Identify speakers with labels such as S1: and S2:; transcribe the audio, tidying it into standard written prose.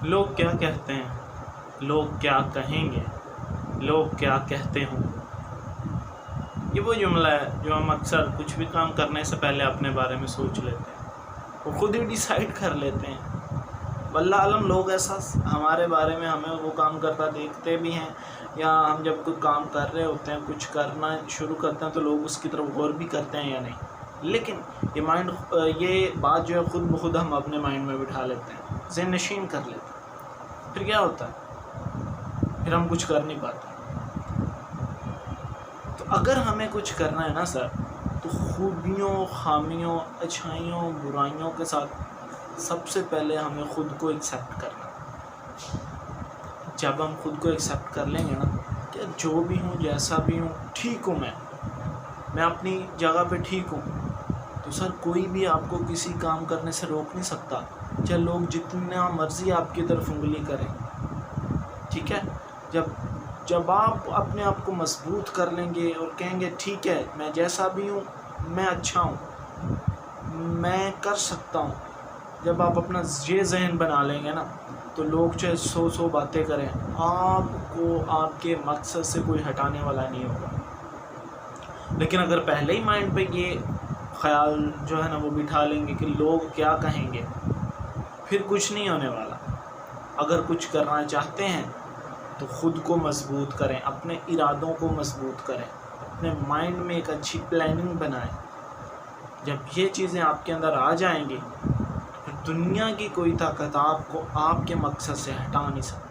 S1: لوگ کیا کہتے ہیں، لوگ کیا کہیں گے، لوگ کیا کہتے ہوں، یہ وہ جملہ ہے جو ہم اکثر کچھ بھی کام کرنے سے پہلے اپنے بارے میں سوچ لیتے ہیں اور خود ہی ڈیسائیڈ کر لیتے ہیں۔ واللہ عالم لوگ ایسا ہمارے بارے میں ہمیں وہ کام کرتا دیکھتے بھی ہیں، یا ہم جب کوئی کام کر رہے ہوتے ہیں، کچھ کرنا شروع کرتے ہیں تو لوگ اس کی طرف غور بھی کرتے ہیں یا نہیں، لیکن یہ بات جو ہے خود بخود ہم اپنے مائنڈ میں بٹھا لیتے ہیں، ذہن نشین کر لیتے ہیں۔ پھر کیا ہوتا ہے؟ پھر ہم کچھ کر نہیں پاتے۔ تو اگر ہمیں کچھ کرنا ہے نا سر، تو خوبیوں، خامیوں، اچھائیوں، برائیوں کے ساتھ سب سے پہلے ہمیں خود کو ایکسیپٹ کرنا۔ جب ہم خود کو ایکسیپٹ کر لیں گے نا کہ جو بھی ہوں، جیسا بھی ہوں، ٹھیک ہوں، میں اپنی جگہ پہ ٹھیک ہوں، تو سر کوئی بھی آپ کو کسی کام کرنے سے روک نہیں سکتا، چاہے لوگ جتنا مرضی آپ کی طرف انگلی کریں، ٹھیک ہے۔ جب آپ اپنے آپ کو مضبوط کر لیں گے اور کہیں گے ٹھیک ہے، میں جیسا بھی ہوں، میں اچھا ہوں، میں کر سکتا ہوں، جب آپ اپنا یہ ذہن بنا لیں گے نا، تو لوگ چاہے 100 باتیں کریں، آپ کو آپ کے مقصد سے کوئی ہٹانے والا نہیں ہوگا۔ لیکن اگر پہلے ہی مائنڈ پہ یہ خیال جو ہے نا وہ بٹھا لیں گے کہ لوگ کیا کہیں گے، پھر کچھ نہیں ہونے والا۔ اگر کچھ کرنا چاہتے ہیں تو خود کو مضبوط کریں، اپنے ارادوں کو مضبوط کریں، اپنے مائنڈ میں ایک اچھی پلاننگ بنائیں۔ جب یہ چیزیں آپ کے اندر آ جائیں گی، پھر دنیا کی کوئی طاقت آپ کو آپ کے مقصد سے ہٹا نہیں سکتی۔